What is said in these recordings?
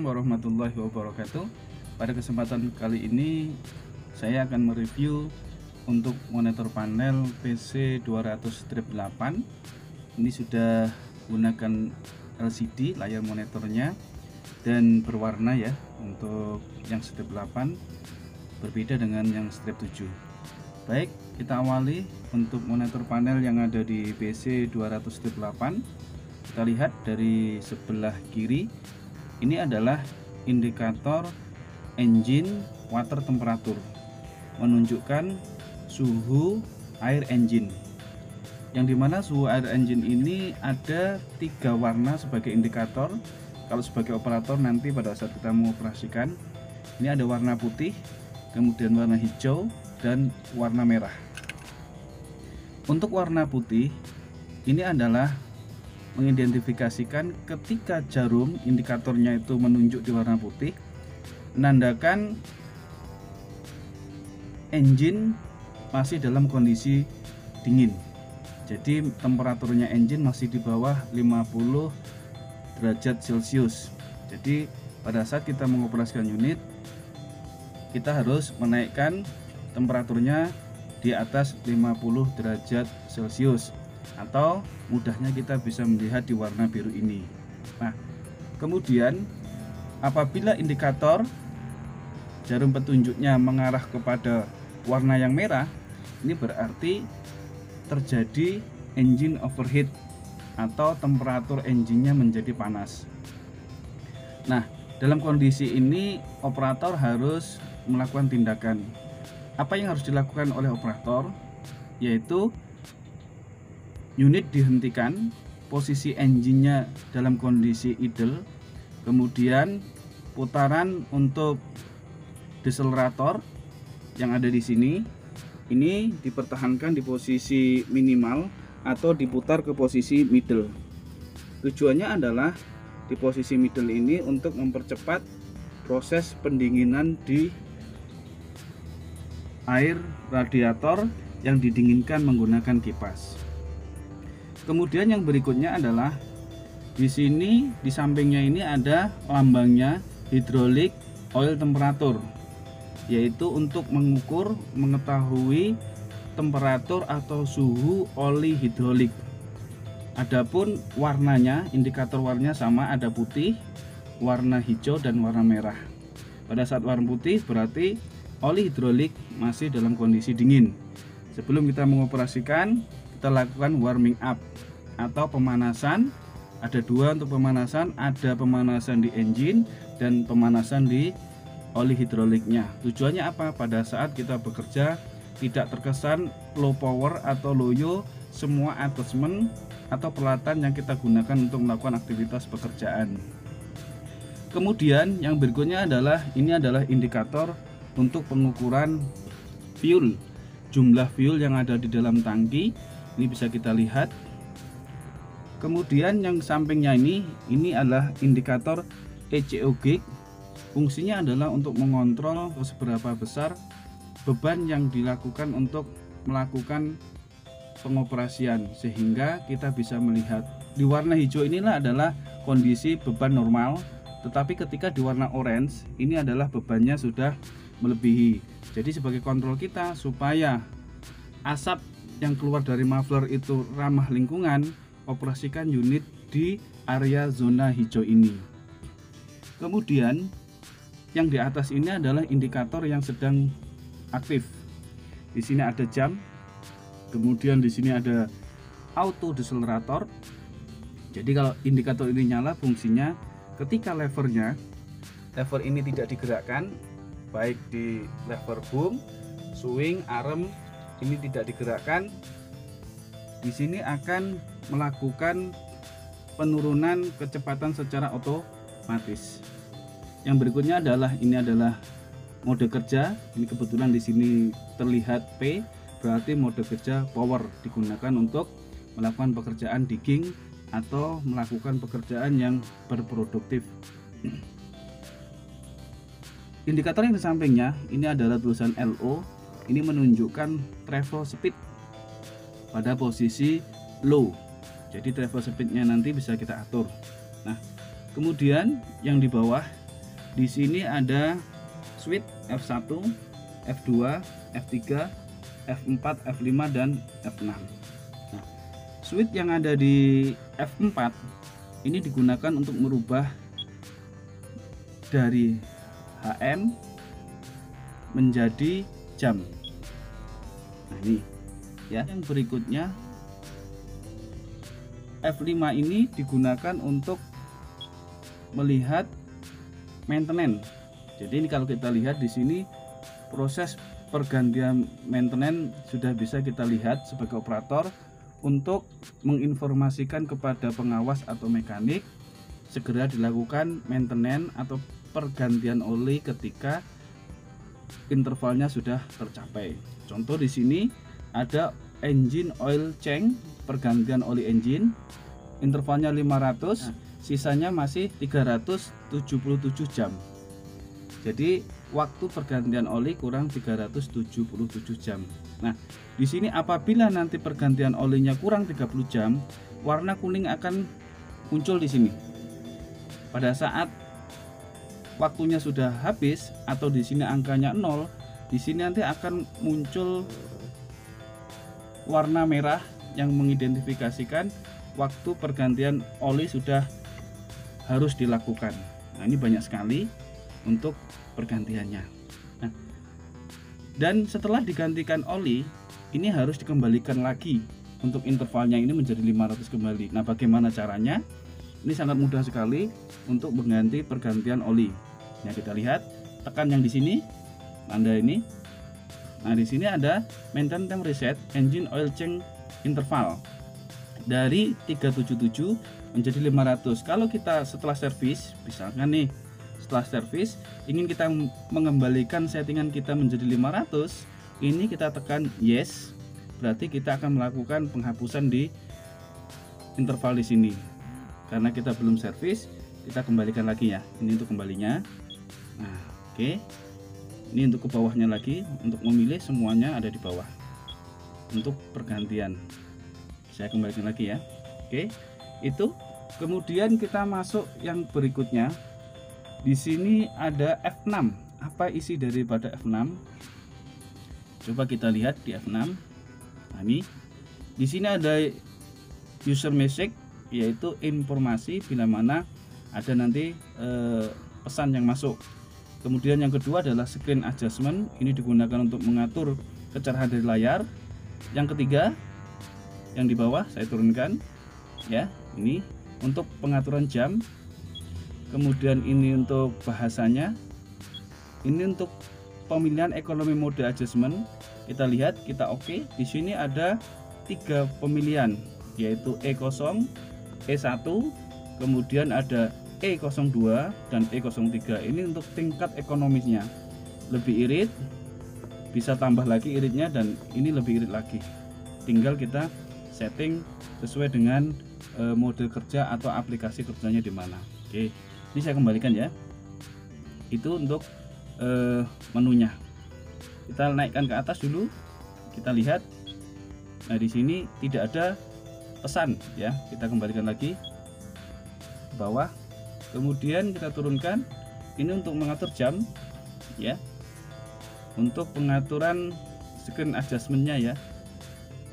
Assalamualaikum warahmatullahi wabarakatuh. Pada kesempatan kali ini saya akan mereview untuk monitor panel PC200-8. Ini sudah gunakan LCD layar monitornya dan berwarna ya. Untuk yang strip 8 berbeda dengan yang strip 7. Baik, kita awali untuk monitor panel yang ada di PC200-8. Kita lihat dari sebelah kiri, ini adalah indikator engine water temperature, menunjukkan suhu air engine, yang dimana suhu air engine ini ada 3 warna sebagai indikator. Kalau sebagai operator nanti pada saat kita mengoperasikan, ini ada warna putih, kemudian warna hijau, dan warna merah. Untuk warna putih ini adalah mengidentifikasikan ketika jarum indikatornya itu menunjuk di warna putih, menandakan engine masih dalam kondisi dingin. Jadi temperaturnya engine masih di bawah 50 derajat Celcius. Jadi pada saat kita mengoperasikan unit, kita harus menaikkan temperaturnya di atas 50 derajat Celcius, atau mudahnya kita bisa melihat di warna biru ini. Nah, kemudian apabila indikator jarum petunjuknya mengarah kepada warna yang merah, ini berarti terjadi engine overheat atau temperatur engine-nya menjadi panas. Nah, dalam kondisi ini operator harus melakukan tindakan. Apa yang harus dilakukan oleh operator? Yaitu unit dihentikan, posisi engine-nya dalam kondisi idle, kemudian putaran untuk deselerator yang ada di sini ini dipertahankan di posisi minimal atau diputar ke posisi middle. Tujuannya adalah di posisi middle ini untuk mempercepat proses pendinginan di air radiator yang didinginkan menggunakan kipas. Kemudian yang berikutnya adalah di sini di sampingnya ini ada lambangnya hydraulic oil temperature, yaitu untuk mengukur mengetahui temperatur atau suhu oli hidrolik. Adapun warnanya, indikator warnanya sama, ada putih, warna hijau, dan warna merah. Pada saat warna putih berarti oli hidrolik masih dalam kondisi dingin. Sebelum kita mengoperasikan, kita lakukan warming up atau pemanasan. Ada 2 untuk pemanasan, ada pemanasan di engine dan pemanasan di oli hidroliknya. Tujuannya apa? Pada saat kita bekerja tidak terkesan low power atau loyo semua attachment atau peralatan yang kita gunakan untuk melakukan aktivitas pekerjaan. Kemudian yang berikutnya adalah ini adalah indikator untuk pengukuran fuel, jumlah fuel yang ada di dalam tangki. Ini bisa kita lihat. Kemudian yang sampingnya ini adalah indikator ECO gauge. Fungsinya adalah untuk mengontrol seberapa besar beban yang dilakukan untuk melakukan pengoperasian, sehingga kita bisa melihat di warna hijau inilah adalah kondisi beban normal, tetapi ketika di warna orange ini adalah bebannya sudah melebihi. Jadi sebagai kontrol kita supaya asap yang keluar dari muffler itu ramah lingkungan, operasikan unit di area zona hijau ini. Kemudian yang di atas ini adalah indikator yang sedang aktif. Di sini ada jam, kemudian di sini ada auto decelerator. Jadi kalau indikator ini nyala, fungsinya ketika lever ini tidak digerakkan, baik di lever boom, swing, arm, ini tidak digerakkan, di sini akan melakukan penurunan kecepatan secara otomatis. Yang berikutnya adalah ini adalah mode kerja. Ini kebetulan di sini terlihat P, berarti mode kerja power, digunakan untuk melakukan pekerjaan digging atau melakukan pekerjaan yang berproduktif. Indikator yang di sampingnya ini adalah tulisan LO. Ini menunjukkan travel speed pada posisi low. Jadi travel speednya nanti bisa kita atur. Nah, kemudian yang di bawah Di sini ada switch F1, F2, F3, F4, F5 dan F6. Nah, switch yang ada di F4 ini digunakan untuk merubah dari HM menjadi jam. Nah, ini ya. Yang berikutnya F5 ini digunakan untuk melihat maintenance. Jadi ini kalau kita lihat di sini proses pergantian maintenance sudah bisa kita lihat sebagai operator untuk menginformasikan kepada pengawas atau mekanik segera dilakukan maintenance atau pergantian oli ketika intervalnya sudah tercapai. Contoh di sini ada engine oil change, pergantian oli engine, intervalnya 500, sisanya masih 377 jam. Jadi waktu pergantian oli kurang 377 jam. Nah, di sini apabila nanti pergantian olinya kurang 30 jam, warna kuning akan muncul di sini. Pada saat waktunya sudah habis atau di sini angkanya 0, di sini nanti akan muncul warna merah yang mengidentifikasikan waktu pergantian oli sudah harus dilakukan. Nah, ini banyak sekali untuk pergantiannya. Nah, dan setelah digantikan oli, ini harus dikembalikan lagi untuk intervalnya ini menjadi 500 kembali. Nah, bagaimana caranya? Ini sangat mudah sekali untuk mengganti pergantian oli. Nah, kita lihat, tekan yang di sini, tanda ini. Nah, di sini ada maintenance time reset engine oil change interval dari 377 menjadi 500. Kalau kita setelah servis, misalkan nih setelah servis ingin kita mengembalikan settingan kita menjadi 500, ini kita tekan yes, berarti kita akan melakukan penghapusan di interval di sini. Karena kita belum servis, kita kembalikan lagi ya. Ini untuk kembalinya. Nah, oke. Ini untuk ke bawahnya lagi, untuk memilih semuanya ada di bawah. Untuk pergantian, saya kembalikan lagi ya. Oke, itu. Kemudian kita masuk yang berikutnya. Di sini ada F6. Apa isi daripada F6? Coba kita lihat di F6. Nah, ini di sini ada user message, yaitu informasi bila mana ada nanti pesan yang masuk. Kemudian yang kedua adalah screen adjustment, ini digunakan untuk mengatur kecerahan dari layar. Yang ketiga yang di bawah saya turunkan ya, ini untuk pengaturan jam. Kemudian ini untuk bahasanya, ini untuk pemilihan ekonomi mode adjustment. Kita lihat, kita oke. Di sini ada 3 pemilihan, yaitu E0, E1, kemudian ada E02 dan E03. Ini untuk tingkat ekonomisnya. Lebih irit, bisa tambah lagi iritnya, dan ini lebih irit lagi. Tinggal kita setting sesuai dengan mode kerja atau aplikasi kerjanya di mana. Oke, ini saya kembalikan ya. Itu untuk menunya. Kita naikkan ke atas dulu. Kita lihat. Nah, di sini tidak ada pesan ya. Kita kembalikan lagi ke bawah. Kemudian kita turunkan. Ini untuk mengatur jam ya. Untuk pengaturan screen adjustmentnya ya.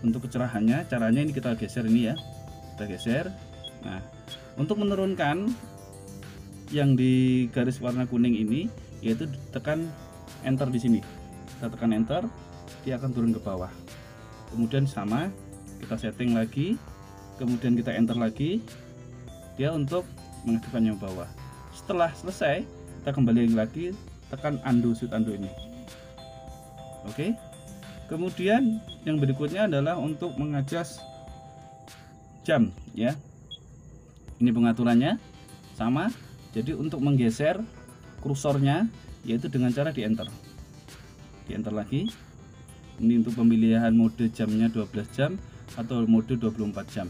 Untuk kecerahannya, caranya ini kita geser ini ya. Kita geser. Nah, untuk menurunkan yang di garis warna kuning ini, yaitu tekan enter di sini. Kita tekan enter, dia akan turun ke bawah. Kemudian sama, kita setting lagi, kemudian kita enter lagi, dia untuk mengaktifkan yang bawah. Setelah selesai, kita kembali lagi, tekan undo, shoot undo ini. Oke. Kemudian yang berikutnya adalah untuk mengadjust jam ya. Ini pengaturannya sama. Jadi untuk menggeser kursornya, yaitu dengan cara di enter. Di enter lagi. Ini untuk pemilihan mode jamnya 12 jam atau mode 24 jam.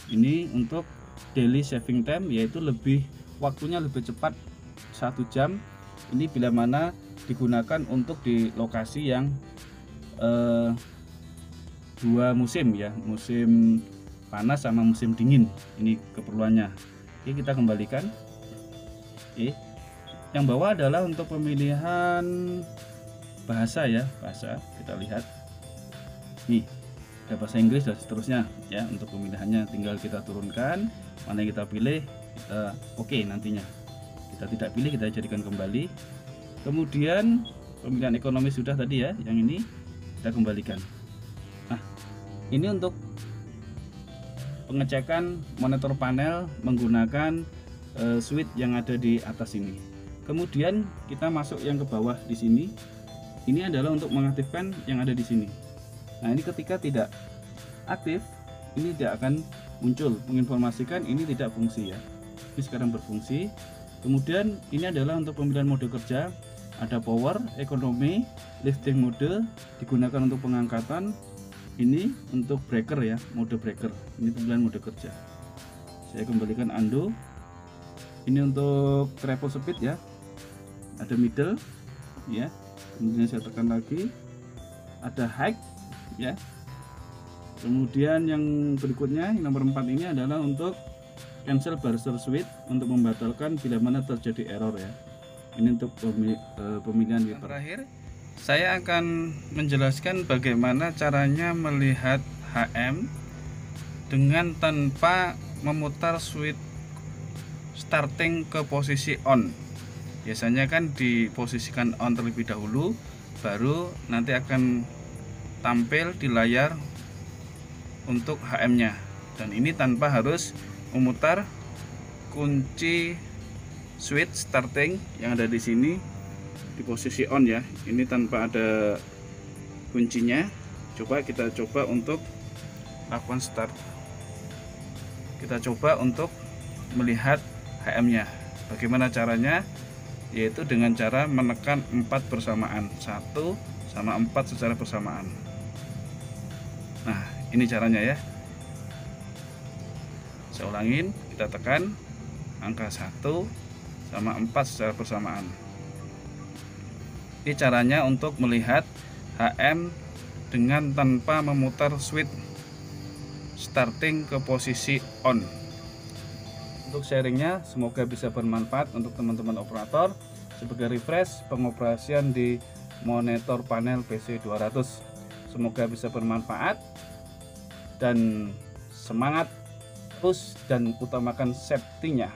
Ini untuk daily saving time, yaitu waktunya lebih cepat 1 jam. Ini bila mana digunakan untuk di lokasi yang 2 musim ya, musim panas sama musim dingin. Ini keperluannya. Oke, kita kembalikan. Oke, Yang bawah adalah untuk pemilihan bahasa ya, bahasa. Kita lihat nih, ada bahasa Inggris dan seterusnya ya. Untuk pemilihannya tinggal kita turunkan mana yang kita pilih, kita oke nantinya. Kita tidak pilih, kita jadikan kembali. Kemudian pemilihan ekonomi sudah tadi ya, yang ini kita kembalikan. Nah, ini untuk pengecekan monitor panel menggunakan switch yang ada di atas ini. Kemudian kita masuk yang ke bawah di sini. Ini adalah untuk mengaktifkan yang ada di sini. Nah, ini ketika tidak aktif, ini tidak akan muncul menginformasikan ini tidak fungsi ya. Ini sekarang berfungsi. Kemudian ini adalah untuk pemilihan mode kerja. Ada power, ekonomi, lifting mode digunakan untuk pengangkatan. Ini untuk breaker ya, mode breaker. Ini pemilihan mode kerja. Saya kembalikan undo. Ini untuk travel speed ya. Ada middle ya. Kemudian saya tekan lagi. Ada high ya. Kemudian yang berikutnya yang nomor 4 ini adalah untuk cancel buzzer switch, untuk membatalkan bila mana terjadi error ya. Ini untuk pemilihan yang terakhir. Saya akan menjelaskan bagaimana caranya melihat HM dengan tanpa memutar switch starting ke posisi on. Biasanya kan diposisikan on terlebih dahulu, baru nanti akan tampil di layar untuk HM-nya. Dan ini tanpa harus memutar kunci switch starting yang ada di sini di posisi on ya. Ini tanpa ada kuncinya. Kita coba untuk lakukan start. Kita coba untuk melihat HM-nya. Bagaimana caranya? Yaitu dengan cara menekan 4 bersamaan, 1 sama 4 secara bersamaan. Nah, ini caranya ya. Saya ulangin, kita tekan angka 1 sama 4 secara bersamaan. Ini caranya untuk melihat HM dengan tanpa memutar switch starting ke posisi on. Untuk sharingnya semoga bisa bermanfaat untuk teman-teman operator sebagai refresh pengoperasian di monitor panel PC200. Semoga bisa bermanfaat dan semangat, push dan utamakan safety-nya.